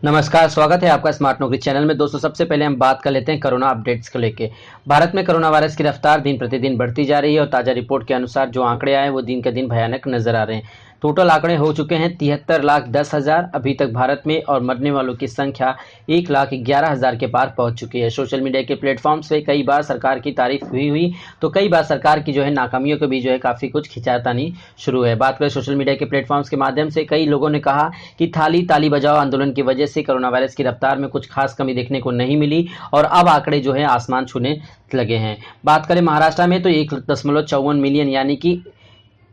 नमस्कार, स्वागत है आपका स्मार्ट नौकरी चैनल में। दोस्तों, सबसे पहले हम बात कर लेते हैं कोरोना अपडेट्स को लेके। भारत में कोरोना वायरस की रफ्तार दिन प्रतिदिन बढ़ती जा रही है और ताज़ा रिपोर्ट के अनुसार जो आंकड़े आए वो दिन के दिन भयानक नजर आ रहे हैं। टोटल आंकड़े हो चुके हैं 73,10,000 अभी तक भारत में, और मरने वालों की संख्या 1,11,000 के पार पहुंच चुकी है। सोशल मीडिया के प्लेटफॉर्म्स पे कई बार सरकार की तारीफ हुई तो कई बार सरकार की नाकामियों के भी काफ़ी कुछ खिंचातानी शुरू है। बात करें सोशल मीडिया के प्लेटफॉर्म्स के माध्यम से, कई लोगों ने कहा कि थाली ताली बजाओ आंदोलन की वजह से कोरोना वायरस की रफ्तार में कुछ खास कमी देखने को नहीं मिली और अब आंकड़े आसमान छूने लगे हैं। बात करें महाराष्ट्र में तो 1.54 मिलियन यानी कि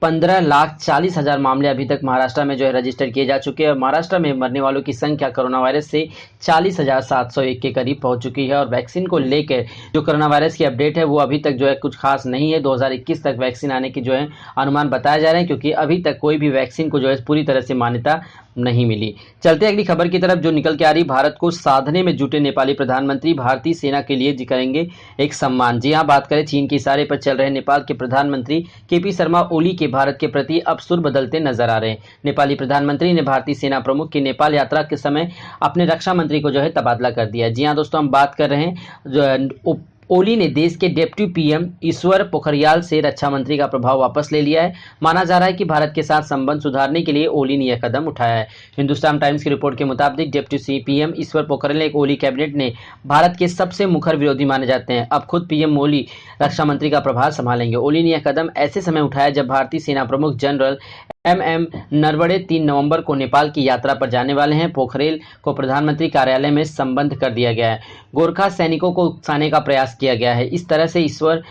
15,40,000 मामले अभी तक महाराष्ट्र में रजिस्टर किए जा चुके हैं और महाराष्ट्र में मरने वालों की संख्या कोरोना वायरस से 40,701 के करीब पहुंच चुकी है। और वैक्सीन को लेकर जो कोरोना वायरस की अपडेट है वो अभी तक कुछ खास नहीं है। 2021 तक वैक्सीन आने की अनुमान बताया जा रहे हैं, क्योंकि अभी तक कोई भी वैक्सीन को पूरी तरह से मान्यता नहीं मिली। चलते अगली खबर की तरफ जो निकल के आ रही। भारत को साधने में जुटे नेपाली प्रधानमंत्री भारतीय सेना के लिए करेंगे एक सम्मान। जी हां, बात करें चीन के इशारे पर चल रहे नेपाल के प्रधानमंत्री केपी शर्मा ओली के भारत के प्रति अब सुर बदलते नजर आ रहे हैं। नेपाली प्रधानमंत्री ने भारतीय सेना प्रमुख की नेपाल यात्रा के समय अपने रक्षा मंत्री को तबादला कर दिया। जी हां दोस्तों, हम बात कर रहे हैं ओली ने देश के डिप्टी पीएम ईश्वर पोखरियाल से रक्षा मंत्री का प्रभाव वापस ले लिया है। माना जा रहा है कि भारत के साथ संबंध सुधारने के लिए ओली ने यह कदम उठाया है। हिंदुस्तान टाइम्स की रिपोर्ट के मुताबिक डिप्टी पीएम ईश्वर पोखरियाल ओली कैबिनेट ने भारत के सबसे मुखर विरोधी माने जाते हैं। अब खुद पीएम ओली रक्षा मंत्री का प्रभार संभालेंगे। ओली ने यह कदम ऐसे समय उठाया जब भारतीय सेना प्रमुख जनरल एम नरवणे 3 नवंबर को नेपाल की यात्रा पर जाने वाले हैं। पोखरेल को प्रधानमंत्री कार्यालय में संबद्ध कर दिया गया है। गोरखा सैनिकों को उकसाने का प्रयास किया गया है। इस तरह से ईश्वर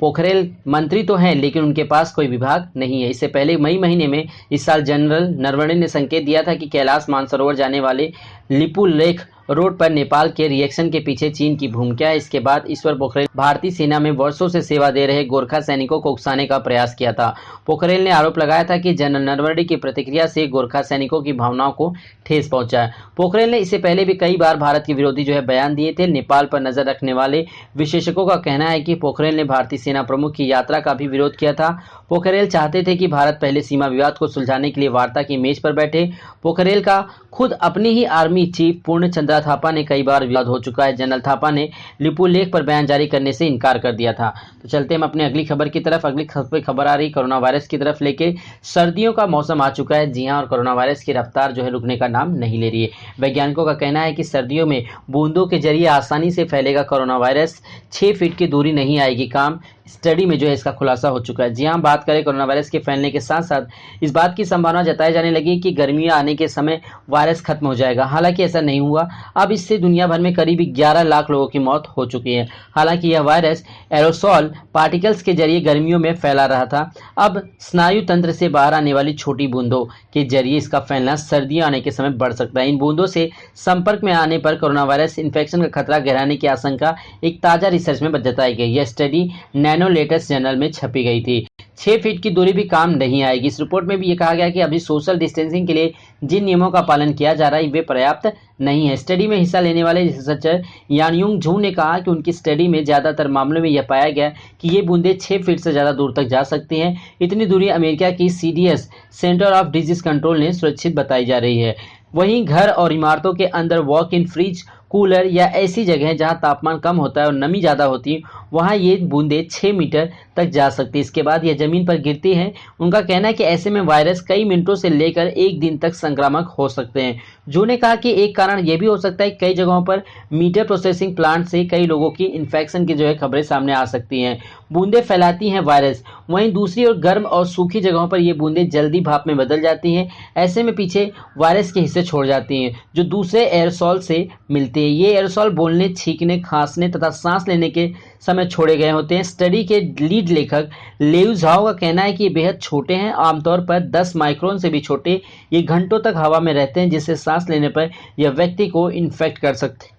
पोखरेल मंत्री तो हैं लेकिन उनके पास कोई विभाग नहीं है। इससे पहले मई महीने में इस साल जनरल नरवणे ने संकेत दिया था कि कैलाश मानसरोवर जाने वाले लिपुलेख रोड पर नेपाल के रिएक्शन के पीछे चीन की भूमिका है। इसके बाद ईश्वर पोखरेल भारतीय सेना में वर्षों से सेवा दे रहे गोरखा सैनिकों को उकसाने का प्रयास किया था। पोखरेल ने आरोप लगाया था कि जनरल नरवणे की प्रतिक्रिया से गोरखा सैनिकों की भावनाओं को ठेस पहुंचा है। पोखरेल ने इससे पहले भी कई बार भारत के विरोधी बयान दिए थे। नेपाल पर नजर रखने वाले विशेषज्ञों का कहना है कि पोखरेल ने भारतीय सेना प्रमुख की यात्रा का भी विरोध किया था। पोखरेल चाहते थे कि भारत पहले सीमा विवाद को सुलझाने के लिए वार्ता की मेज पर बैठे। पोखरेल का खुद अपनी ही आर्मी चीफ पूर्ण चंद्रा थापा ने कई बार विवाद हो चुका है। जनरल थापा ने लिपुलेख पर बयान जारी करने से इनकार कर दिया था। तो चलते हम अपने अगली खबर की तरफ। अगली खबर आ रही कोरोना वायरस की तरफ लेके। सर्दियों का मौसम आ चुका है। जी हां, और कोरोना वायरस की रफ्तार रुकने का नाम नहीं ले रही है। वैज्ञानिकों का कहना है कि सर्दियों में बूंदों के जरिए आसानी से फैलेगा कोरोना वायरस। 6 फीट की दूरी नहीं आएगी काम। स्टडी में इसका खुलासा हो चुका है। जी हां, बात करें कोरोना वायरस के फैलने के साथ साथ इस बात की संभावना जताई जाने लगी कि गर्मियां आने के समय वायरस खत्म हो जाएगा। हालांकि ऐसा नहीं हुआ। अब इससे दुनिया भर में करीब 11 लाख लोगों की मौत हो चुकी है। हालांकि यह वायरस एरोसॉल पार्टिकल्स के जरिए गर्मियों में फैला रहा था। अब स्नायु तंत्र से बाहर आने वाली छोटी बूंदों के जरिए इसका फैलना सर्दियां आने के समय बढ़ सकता है। इन बूंदों से संपर्क में आने पर कोरोना वायरस इन्फेक्शन का खतरा गहराने की आशंका एक ताजा रिसर्च में जताई गई। यह स्टडी नैनो लेटेस्ट जर्नल में छपी गई थी। 6 फीट की दूरी भी काम नहीं आएगी। इस रिपोर्ट में भी ये कहा गया कि अभी सोशल डिस्टेंसिंग के लिए जिन नियमों का पालन किया जा रहा है वे पर्याप्त नहीं है। स्टडी में हिस्सा लेने वाले रिसर्चर यानयुंग झू ने कहा कि उनकी स्टडी में ज्यादातर मामलों में यह पाया गया कि ये बूंदें 6 फीट से ज्यादा दूर तक जा सकती हैं। इतनी दूरी अमेरिका की CDS centre of disease control ने सुरक्षित बताई जा रही है। वहीं घर और इमारतों के अंदर वॉक इन फ्रिज, कूलर या ऐसी जगह जहां तापमान कम होता है और नमी ज़्यादा होती है वहां ये बूंदें 6 मीटर तक जा सकती है। इसके बाद यह जमीन पर गिरती हैं। उनका कहना है कि ऐसे में वायरस कई मिनटों से लेकर 1 दिन तक संक्रामक हो सकते हैं। जो ने कहा कि एक कारण यह भी हो सकता है कि कई जगहों पर मीटर प्रोसेसिंग प्लांट से कई लोगों की इन्फेक्शन की खबरें सामने आ सकती हैं। बूंदें फैलाती हैं वायरस। वहीं दूसरी ओर गर्म और सूखी जगहों पर ये बूंदें जल्दी भाप में बदल जाती हैं। ऐसे में पीछे वायरस के हिस्से छोड़ जाती हैं जो दूसरे एयरसॉल से मिलते हैं। ये एयरसॉल बोलने, छींकने, खांसने तथा सांस लेने के समय छोड़े गए होते हैं। स्टडी के लीड लेखक लेउ झाओ का कहना है कि ये बेहद छोटे हैं, आमतौर पर 10 माइक्रोन से भी छोटे। ये घंटों तक हवा में रहते हैं जिससे सांस लेने पर यह व्यक्ति को इन्फेक्ट कर सकते हैं।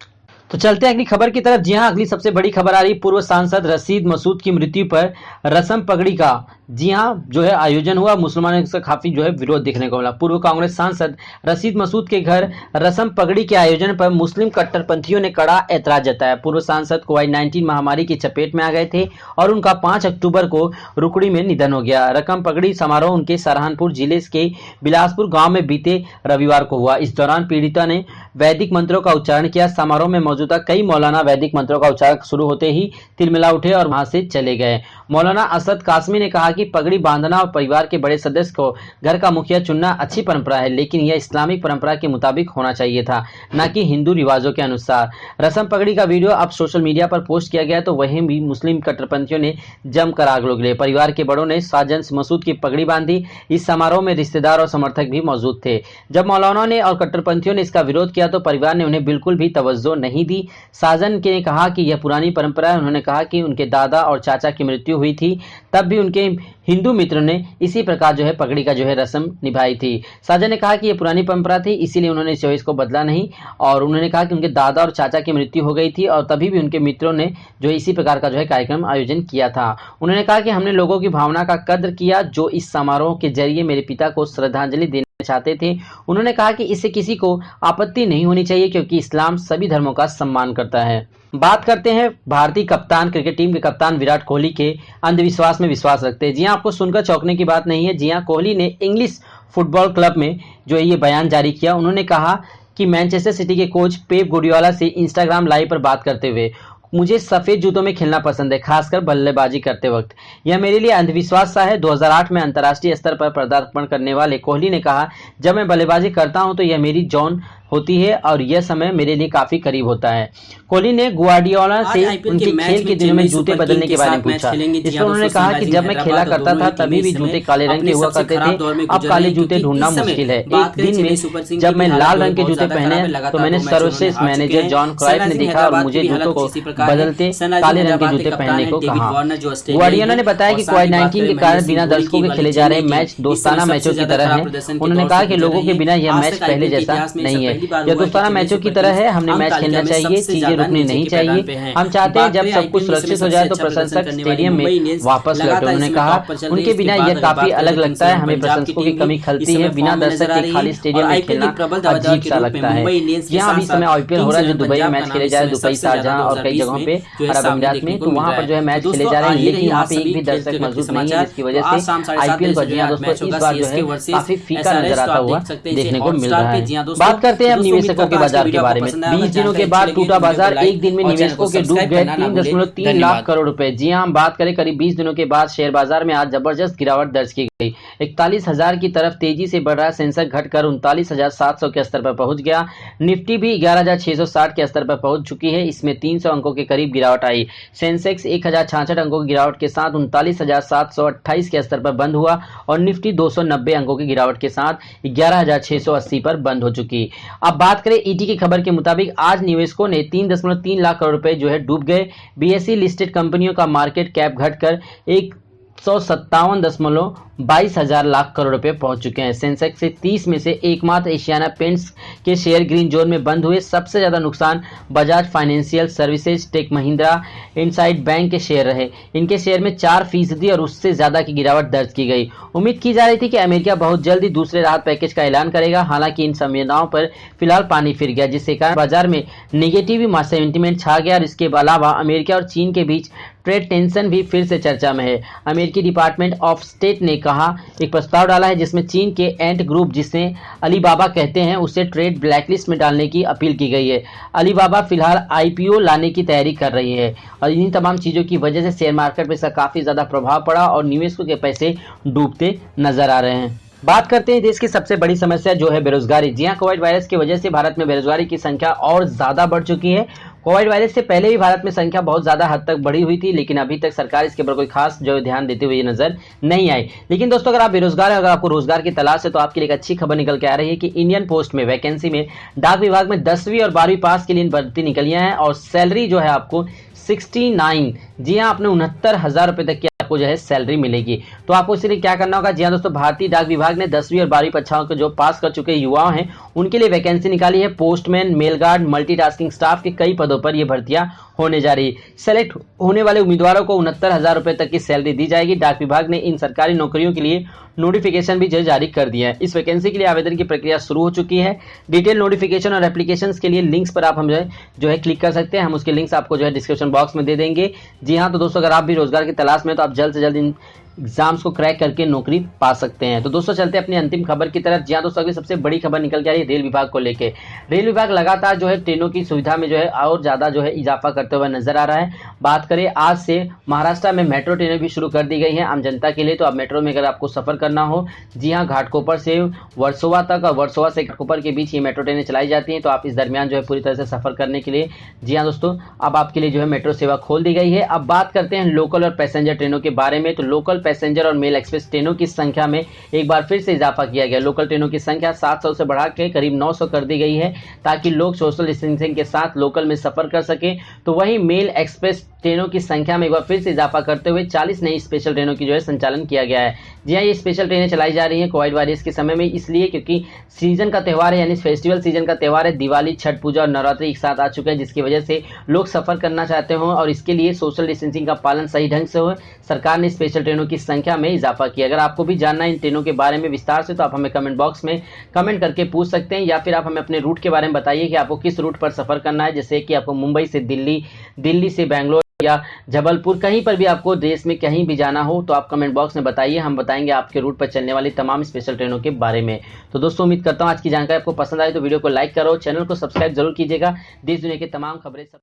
तो चलते हैं अगली खबर की तरफ। जी हां, अगली सबसे बड़ी खबर आ रही पूर्व सांसद रशीद मसूद की मृत्यु पर रस्म पगड़ी का जी हां जो है आयोजन हुआ। मुसलमानों का काफी जो है विरोध देखने को मिला। पूर्व कांग्रेस सांसद रशीद मसूद के घर रस्म पगड़ी के आयोजन पर मुस्लिम कट्टरपंथियों ने कड़ा ऐतराज जताया। पूर्व सांसद कोविड-19 महामारी की चपेट में आ गए थे और उनका 5 अक्टूबर को रुकड़ी में निधन हो गया। रकम पगड़ी समारोह उनके सहारनपुर जिले के बिलासपुर गांव में बीते रविवार को हुआ। इस दौरान पीड़िता ने वैदिक मंत्रों का उच्चारण किया। समारोह में मौजूदा कई मौलाना वैदिक मंत्रों का उच्चारण शुरू होते ही तिलमिला उठे और वहां से चले गए। मौलाना असद कासमी ने कहा कि पगड़ी बांधना और परिवार के बड़े सदस्य को घर का मुखिया चुनना अच्छी परंपरा है, लेकिन यह इस्लामिक परंपरा के मुताबिक होना चाहिए था, न कि हिंदू रिवाजों के अनुसार। रस्म पगड़ी का वीडियो अब सोशल मीडिया पर पोस्ट किया गया तो वहीं भी मुस्लिम कट्टरपंथियों ने जमकर आग उगले। परिवार के बड़ों ने साजन मसूद की पगड़ी बांधी। इस समारोह में रिश्तेदार और समर्थक भी मौजूद थे। जब मौलाना ने और कट्टरपंथियों ने इसका विरोध किया तो परिवार ने उन्हें बिल्कुल भी तवज्जो नहीं दी। साजन ने कहा कि यह पुरानी परंपरा है। उन्होंने कहा कि उनके दादा और चाचा की मृत्यु हुई थी, तब भी उनके हिंदू मित्रों ने इसी प्रकार जो है पगड़ी का जो है रस्म निभाई थी। साजन ने कहा कि यह पुरानी परंपरा थी, इसीलिए उन्होंने इस चॉइस को बदला नहीं। और उन्होंने कहा कि उनके दादा और चाचा की मृत्यु हो गई थी और तभी भी उनके मित्रों ने जो है इसी प्रकार का जो है कार्यक्रम आयोजन किया था। उन्होंने कहा कि हमने लोगों की भावना का कद्र किया जो इस समारोह के जरिए मेरे पिता को श्रद्धांजलि देने चाहते थे। उन्होंने कहा कि इससे किसी को आपत्ति नहीं होनी चाहिए क्योंकि इस्लाम सभी धर्मों का सम्मान करता है। बात करते हैं भारतीय कप्तान क्रिकेट टीम के कप्तान विराट कोहली के अंधविश्वास में विश्वास रखते हैं। जी हां, आपको सुनकर चौंकने की बात नहीं है। जी हां, कोहली ने इंग्लिश फुटबॉल क्लब में जो है ये बयान जारी किया। उन्होंने कहा कि मैनचेस्टर सिटी के कोच पेप गुर्डियोला से इंस्टाग्राम लाइव पर बात करते हुए, मुझे सफेद जूतों में खेलना पसंद है, खासकर बल्लेबाजी करते वक्त। यह मेरे लिए अंधविश्वास सा है। 2008 में अंतर्राष्ट्रीय स्तर पर पदार्पण करने वाले कोहली ने कहा, जब मैं बल्लेबाजी करता हूं तो यह मेरी जॉन होती है और यह समय मेरे लिए काफी काफी होता है। कोहली ने गुआर्डियोला से उनके खेल के दिनों में जूते बदलने के बारे में पूछा। इस पर उन्होंने कहा कि जब मैं खेला करता था तभी भी जूते काले रंग के हुआ करते थे, अब काले जूते ढूंढना मुश्किल है। एक दिन में जब मैं लाल रंग के जूते पहने तो मैंने सर्वश्रेष्ठ मैनेजर जॉन क्राइफ ने देखा और मुझे जूतों को बदलते काले रंग के जूते पहनने को कहा। गुआर्डियोला ने बताया कि कोविड-19 के कारण बिना दर्शकों के खेले जा रहे मैच दोस्ताना मैचों की तरह है। उन्होंने कहा कि लोगों के बिना यह मैच पहले जैसा नहीं है, यह दोस्ताना मैचों की तरह है। हमने मैच खेलना चाहिए, चीजें रुकनी नहीं चाहिए। हम चाहते हैं जब सब कुछ सुरक्षित हो जाए तो प्रशंसक स्टेडियम में वापस लौटे। उन्होंने कहा, उनके बिना यह काफी अलग लगता है, हमें प्रशंसकों की कमी खलती है। बिना दर्शक के खाली स्टेडियम में खेलना अजीब सा लगता है। यहाँ अभी समय आईपीएल हो रहा है जो दुबई में मैच खेले जा रहे हैं, दुबई, शारजाह और कई जगहों पे अरब अमीरात में, तो वहाँ पर जो है मैच खेले जा रहे हैं, लेकिन यहाँ पे एक भी दर्शक मौजूद नहीं है, जिसकी वजह से आईपीएल का जो है दोस्तों इस बार जो है काफी फीका नजर आता हुआ देखने को मिल रहा है। बात करते हैं अब निवेशकों के बाजार के बारे में। 20 दिनों के बाद टूटा बाजार, एक दिन में निवेशकों के डूब गए 3.3 लाख करोड़ रुपए। जी हां, हम बात करें करीब 20 दिनों के बाद शेयर बाजार में आज जबरदस्त गिरावट दर्ज की गई। 41,000 की तरफ तेजी से बढ़ रहा सेंसेक्स घटकर 39,700 के स्तर पर पहुंच गया। निफ्टी भी 11,660 के स्तर पर पहुंच चुकी है। इसमें 300 अंकों के करीब गिरावट आई। सेंसेक्स 1,066 अंकों की गिरावट के साथ 39,728 के स्तर पर बंद हुआ और निफ्टी 290 अंकों की गिरावट के साथ 11,680 पर बंद हो चुकी। अब बात करें ईडी की खबर के मुताबिक आज निवेशकों ने 3.3 लाख करोड़ रुपए जो है डूब गए। बीएसई लिस्टेड कंपनियों का मार्केट कैप घटकर 157.22 हजार लाख करोड़ रुपए पहुंच चुके हैं। सेंसेक्स से 30 में से एकमात्र एशियाना पेंट्स के शेयर ग्रीन जोन में बंद हुए। सबसे ज्यादा नुकसान Bajaj financial services, tech Mahindra, IndusInd bank के शेयर रहे। इनके शेयर में 4% और उससे ज्यादा की गिरावट दर्ज की गई। उम्मीद की जा रही थी कि अमेरिका बहुत जल्द ही दूसरे राहत पैकेज का ऐलान करेगा, हालांकि इन संभावनाओं पर फिलहाल पानी फिर गया, जिससे कारण बाजार में नेगेटिव सेंटिमेंट छा गया। और इसके अलावा अमेरिका और चीन के बीच ट्रेड टेंशन भी फिर से चर्चा में है। अमेरिकी डिपार्टमेंट ऑफ स्टेट ने कहा एक प्रस्ताव डाला है जिसमें चीन के एंट ग्रुप, जिसे अलीबाबा कहते हैं, उसे ट्रेड ब्लैकलिस्ट में डालने की अपील की गई है। अलीबाबा फिलहाल आईपीओ लाने की तैयारी कर रही है और इन्हीं तमाम चीजों की वजह से शेयर मार्केट पर इसका काफी ज्यादा प्रभाव पड़ा और निवेशकों के पैसे डूबते नजर आ रहे हैं। बात करते हैं देश की सबसे बड़ी समस्या जो है बेरोजगारी। जी हां, कोविड वायरस की वजह से भारत में बेरोजगारी की संख्या और ज्यादा बढ़ चुकी है। कोविड वायरस से पहले भी भारत में संख्या बहुत ज्यादा हद तक बढ़ी हुई थी, लेकिन अभी तक सरकार इसके ऊपर कोई खास जो ध्यान देते हुए नजर नहीं आई। लेकिन दोस्तों, अगर आप बेरोजगार हैं, अगर आपको रोजगार की तलाश है, तो आपके लिए एक अच्छी खबर निकल के आ रही है कि इंडियन पोस्ट में वैकेंसी में डाक विभाग में 10वीं और 12वीं पास के लिए भर्ती निकलियां हैं और सैलरी जो है आपको 69, जी हाँ, आपने 69,000 रुपये तक की आपको जो है सैलरी मिलेगी। तो आपको इसलिए क्या करना होगा, जी हाँ दोस्तों, भारतीय डाक विभाग ने 10वीं और 12वीं परीक्षाओं को जो पास कर चुके युवा हैं उनके लिए वैकेंसी निकाली है। Postman, mail guard, multitasking staff के कई पदों पर यह भर्तियां होने जा रही है। सेलेक्ट होने वाले उम्मीदवारों को 69,000 रुपये तक की सैलरी दी जाएगी। डाक विभाग ने इन सरकारी नौकरियों के लिए नोटिफिकेशन भी जारी कर दिया है। इस वैकेंसी के लिए आवेदन की प्रक्रिया शुरू हो चुकी है। डिटेल नोटिफिकेशन और एप्लीकेशंस के लिए लिंक्स पर आप हम जो है क्लिक कर सकते हैं। हम उसके लिंक्स आपको जो है डिस्क्रिप्शन बॉक्स में दे देंगे। जी हाँ, तो दोस्तों, अगर आप भी रोजगार की तलाश में, तो आप जल्द से जल्द इन एग्जाम्स को क्रैक करके नौकरी पा सकते हैं। तो दोस्तों, चलते हैं अपनी अंतिम खबर की तरफ। जी हाँ दोस्तों, अगली सबसे बड़ी खबर निकल के आ रही है रेल विभाग को लेके। रेल विभाग लगातार जो है ट्रेनों की सुविधा में जो है और ज्यादा जो है इजाफा करते हुए नजर आ रहा है। बात करें, आज से महाराष्ट्र में मेट्रो ट्रेनें भी शुरू कर दी गई हैं आम जनता के लिए। तो अब मेट्रो में अगर आपको सफर करना हो, जी हाँ, घाटकोपर से वर्सोवा तक और वर्सोवा से घाटकोपर के बीच ये मेट्रो ट्रेनें चलाई जाती हैं। तो आप इस दरमियान जो है पूरी तरह से सफर करने के लिए, जी हाँ दोस्तों, अब आपके लिए जो है मेट्रो सेवा खोल दी गई है। अब बात करते हैं लोकल और पैसेंजर ट्रेनों के बारे में। तो लोकल, पैसेंजर और मेल एक्सप्रेस ट्रेनों की संख्या में एक बार फिर से इजाफा किया गया। लोकल ट्रेनों की संख्या 700 से बढ़ा के करीब 900 कर दी गई है, ताकि लोग सोशल डिस्टेंसिंग के साथ लोकल में सफर कर सके। तो वहीं मेल एक्सप्रेस ट्रेनों की संख्या में एक बार फिर से इजाफा करते हुए 40 नई स्पेशल ट्रेनों की जो है संचालन किया गया है। जी हाँ, ये स्पेशल ट्रेनें चलाई जा रही हैं कोविड वायरस के समय में, इसलिए क्योंकि सीजन का त्यौहार है, यानी फेस्टिवल सीजन का त्यौहार है। दिवाली, छठ पूजा और नवरात्रि एक साथ आ चुके हैं, जिसकी वजह से लोग सफर करना चाहते हो और इसके लिए सोशल डिस्टेंसिंग का पालन सही ढंग से हो, सरकार ने स्पेशल ट्रेनों की संख्या में इजाफा किया। अगर आपको भी जानना है इन ट्रेनों के बारे में विस्तार से, तो आप हमें कमेंट बॉक्स में कमेंट करके पूछ सकते हैं, या फिर आप हमें अपने रूट के बारे में बताइए कि आपको किस रूट पर सफर करना है। जैसे कि आपको मुंबई से दिल्ली, दिल्ली से बैंगलोर या जबलपुर, कहीं पर भी आपको देश में कहीं भी जाना हो, तो आप कमेंट बॉक्स में बताइए, हम बताएंगे आपके रूट पर चलने वाली तमाम स्पेशल ट्रेनों के बारे में। तो दोस्तों, उम्मीद करता हूं आज की जानकारी आपको पसंद आई। तो वीडियो को लाइक करो, चैनल को सब्सक्राइब जरूर कीजिएगा। देश दुनिया की तमाम खबरें सब